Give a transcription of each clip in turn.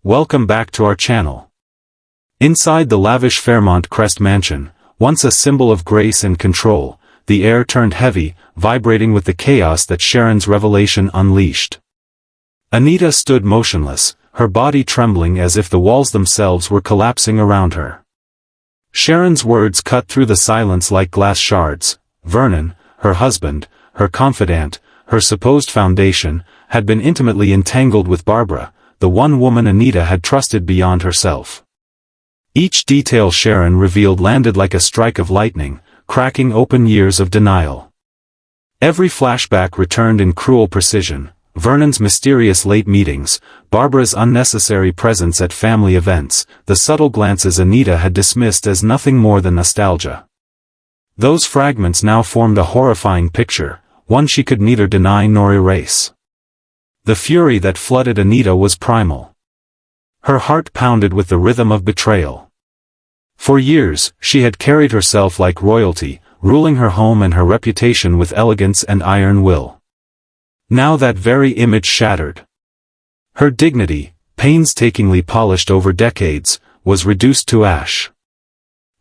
welcome back to our channel. Inside the lavish Fairmont Crest mansion, once a symbol of grace and control, the air turned heavy, vibrating with the chaos that Sharon's revelation unleashed. Anita stood motionless, her body trembling as if the walls themselves were collapsing around her. Sharon's words cut through the silence like glass shards. Vernon, her husband, her confidant, her supposed foundation, had been intimately entangled with Barbara, the one woman Anita had trusted beyond herself. Each detail Sharon revealed landed like a strike of lightning, cracking open years of denial. Every flashback returned in cruel precision: Vernon's mysterious late meetings, Barbara's unnecessary presence at family events, the subtle glances Anita had dismissed as nothing more than nostalgia. Those fragments now formed a horrifying picture, one she could neither deny nor erase. The fury that flooded Anita was primal. Her heart pounded with the rhythm of betrayal. For years, she had carried herself like royalty, ruling her home and her reputation with elegance and iron will. Now that very image shattered. Her dignity, painstakingly polished over decades, was reduced to ash.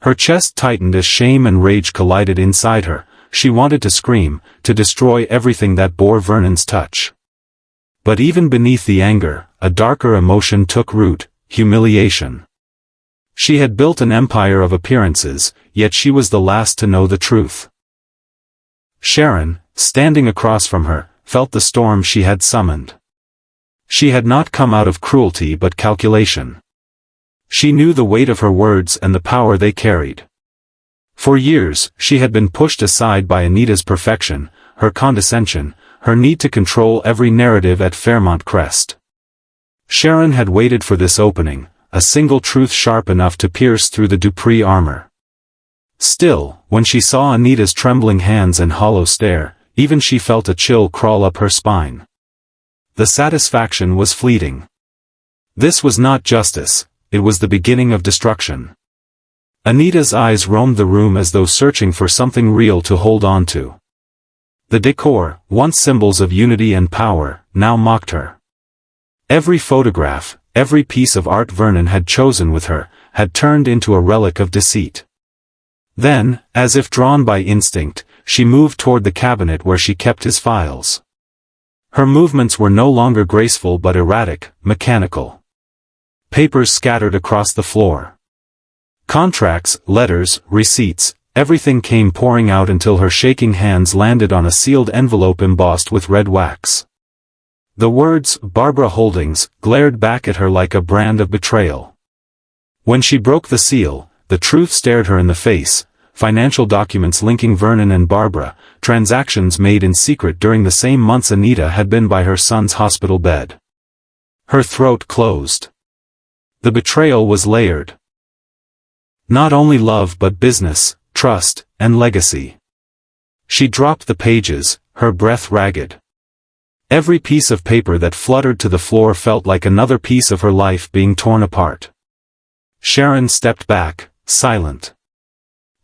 Her chest tightened as shame and rage collided inside her. She wanted to scream, to destroy everything that bore Vernon's touch. But even beneath the anger, a darker emotion took root: humiliation. She had built an empire of appearances, yet she was the last to know the truth. Sharon, standing across from her, felt the storm she had summoned. She had not come out of cruelty but calculation. She knew the weight of her words and the power they carried. For years, she had been pushed aside by Anita's perfection, her condescension, her need to control every narrative at Fairmont Crest. Sharon had waited for this opening, a single truth sharp enough to pierce through the Dupree armor. Still, when she saw Anita's trembling hands and hollow stare, even she felt a chill crawl up her spine. The satisfaction was fleeting. This was not justice, it was the beginning of destruction. Anita's eyes roamed the room as though searching for something real to hold on to. The decor, once symbols of unity and power, now mocked her. Every photograph, every piece of art Vernon had chosen with her, had turned into a relic of deceit. Then, as if drawn by instinct, she moved toward the cabinet where she kept his files. Her movements were no longer graceful but erratic, mechanical. Papers scattered across the floor. Contracts, letters, receipts, everything came pouring out until her shaking hands landed on a sealed envelope embossed with red wax. The words, "Barbara Holdings," glared back at her like a brand of betrayal. When she broke the seal, the truth stared her in the face: financial documents linking Vernon and Barbara, transactions made in secret during the same months Anita had been by her son's hospital bed. Her throat closed. The betrayal was layered. Not only love but business, trust, and legacy. She dropped the pages, her breath ragged. Every piece of paper that fluttered to the floor felt like another piece of her life being torn apart. Sharon stepped back, silent.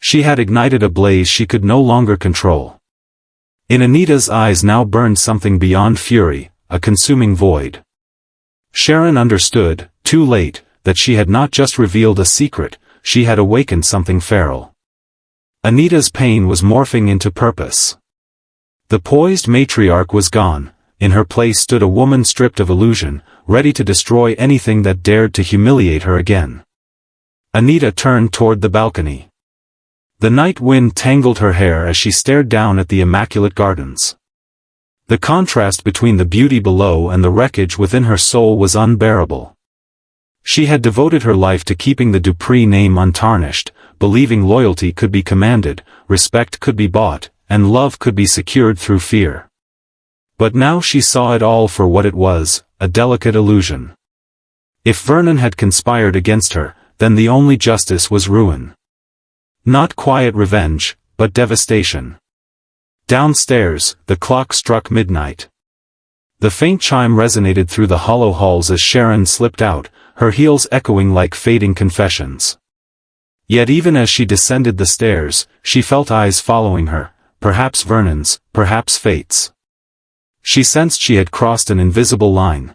She had ignited a blaze she could no longer control. In Anita's eyes now burned something beyond fury, a consuming void. Sharon understood, too late, that she had not just revealed a secret, she had awakened something feral. Anita's pain was morphing into purpose. The poised matriarch was gone. In her place stood a woman stripped of illusion, ready to destroy anything that dared to humiliate her again. Anita turned toward the balcony. The night wind tangled her hair as she stared down at the immaculate gardens. The contrast between the beauty below and the wreckage within her soul was unbearable. She had devoted her life to keeping the Dupree name untarnished, believing loyalty could be commanded, respect could be bought, and love could be secured through fear. But now she saw it all for what it was, a delicate illusion. If Vernon had conspired against her, then the only justice was ruin. Not quiet revenge, but devastation. Downstairs, the clock struck midnight. The faint chime resonated through the hollow halls as Sharon slipped out, her heels echoing like fading confessions. Yet even as she descended the stairs, she felt eyes following her, perhaps Vernon's, perhaps fate's. She sensed she had crossed an invisible line.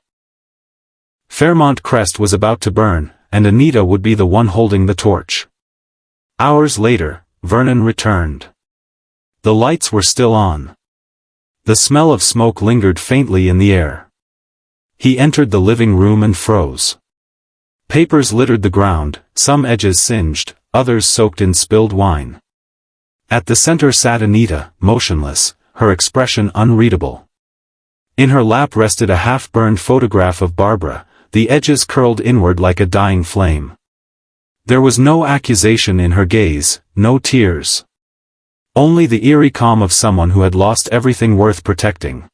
Fairmont Crest was about to burn, and Anita would be the one holding the torch. Hours later, Vernon returned. The lights were still on. The smell of smoke lingered faintly in the air. He entered the living room and froze. Papers littered the ground, some edges singed, others soaked in spilled wine. At the center sat Anita, motionless, her expression unreadable. In her lap rested a half-burned photograph of Barbara, the edges curled inward like a dying flame. There was no accusation in her gaze, no tears. Only the eerie calm of someone who had lost everything worth protecting.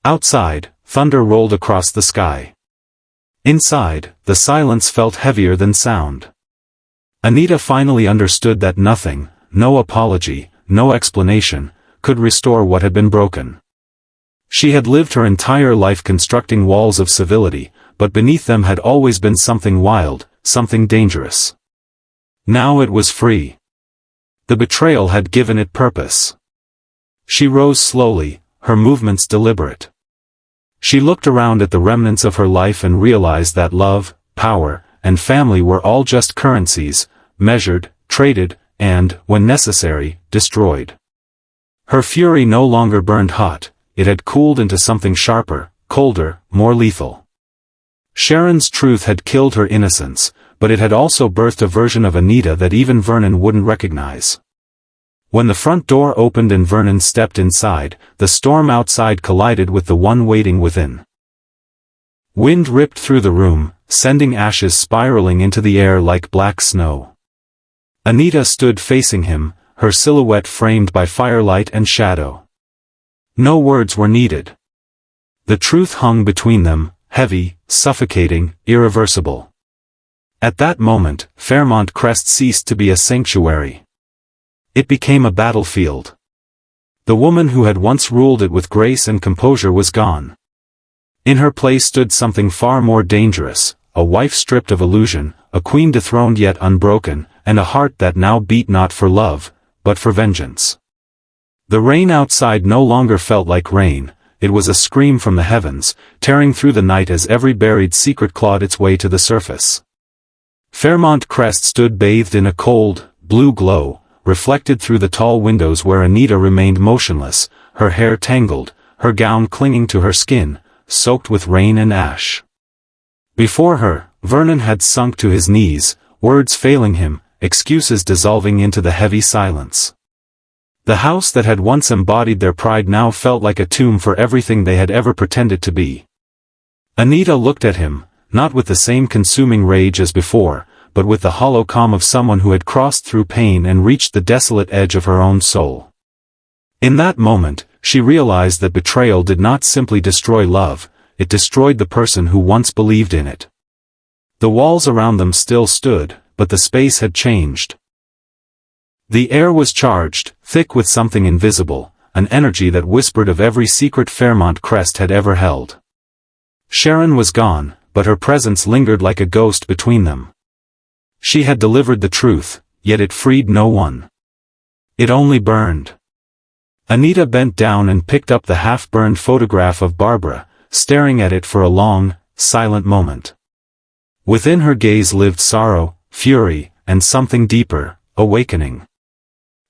Outside, thunder rolled across the sky. Inside, the silence felt heavier than sound. Anita finally understood that nothing, no apology, no explanation, could restore what had been broken. She had lived her entire life constructing walls of civility, but beneath them had always been something wild, something dangerous. Now it was free. The betrayal had given it purpose. She rose slowly, her movements deliberate. She looked around at the remnants of her life and realized that love, power, and family were all just currencies, measured, traded, and, when necessary, destroyed. Her fury no longer burned hot, it had cooled into something sharper, colder, more lethal. Sharon's truth had killed her innocence, but it had also birthed a version of Anita that even Vernon wouldn't recognize. When the front door opened and Vernon stepped inside, the storm outside collided with the one waiting within. Wind ripped through the room, sending ashes spiraling into the air like black snow. Anita stood facing him, her silhouette framed by firelight and shadow. No words were needed. The truth hung between them, heavy, suffocating, irreversible. At that moment, Fairmont Crest ceased to be a sanctuary. It became a battlefield. The woman who had once ruled it with grace and composure was gone. In her place stood something far more dangerous, a wife stripped of illusion, a queen dethroned yet unbroken, and a heart that now beat not for love, but for vengeance. The rain outside no longer felt like rain, it was a scream from the heavens, tearing through the night as every buried secret clawed its way to the surface. Fairmont Crest stood bathed in a cold, blue glow, reflected through the tall windows where Anita remained motionless, her hair tangled, her gown clinging to her skin, soaked with rain and ash. Before her, Vernon had sunk to his knees, words failing him, excuses dissolving into the heavy silence. The house that had once embodied their pride now felt like a tomb for everything they had ever pretended to be. Anita looked at him, not with the same consuming rage as before, but with the hollow calm of someone who had crossed through pain and reached the desolate edge of her own soul. In that moment, she realized that betrayal did not simply destroy love, it destroyed the person who once believed in it. The walls around them still stood, but the space had changed. The air was charged, thick with something invisible, an energy that whispered of every secret Fairmont Crest had ever held. Sharon was gone, but her presence lingered like a ghost between them. She had delivered the truth, yet it freed no one. It only burned. Anita bent down and picked up the half-burned photograph of Barbara, staring at it for a long, silent moment. Within her gaze lived sorrow, fury, and something deeper, awakening.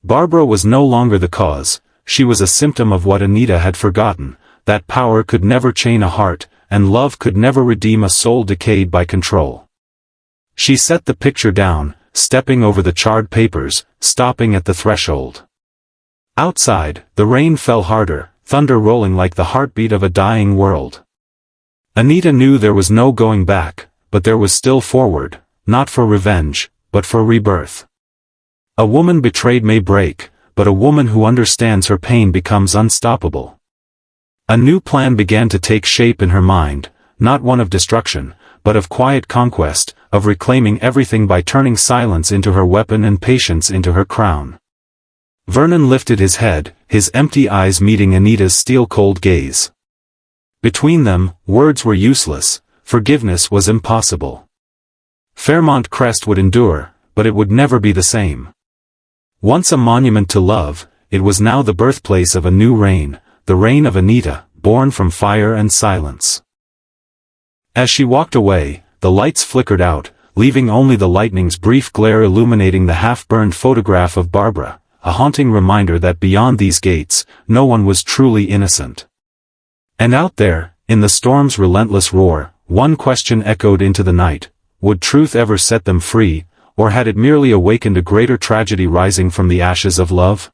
Barbara was no longer the cause, she was a symptom of what Anita had forgotten, that power could never chain a heart, and love could never redeem a soul decayed by control. She set the picture down, stepping over the charred papers, stopping at the threshold. Outside, the rain fell harder, thunder rolling like the heartbeat of a dying world. Anita knew there was no going back, but there was still forward, not for revenge, but for rebirth. A woman betrayed may break, but a woman who understands her pain becomes unstoppable. A new plan began to take shape in her mind, not one of destruction, but of quiet conquest, of reclaiming everything by turning silence into her weapon and patience into her crown. Vernon lifted his head, his empty eyes meeting Anita's steel-cold gaze. Between them, words were useless, forgiveness was impossible. Fairmont Crest would endure, but it would never be the same. Once a monument to love, it was now the birthplace of a new reign, the reign of Anita, born from fire and silence. As she walked away, the lights flickered out, leaving only the lightning's brief glare illuminating the half-burned photograph of Barbara, a haunting reminder that beyond these gates, no one was truly innocent. And out there, in the storm's relentless roar, one question echoed into the night: would truth ever set them free, or had it merely awakened a greater tragedy rising from the ashes of love?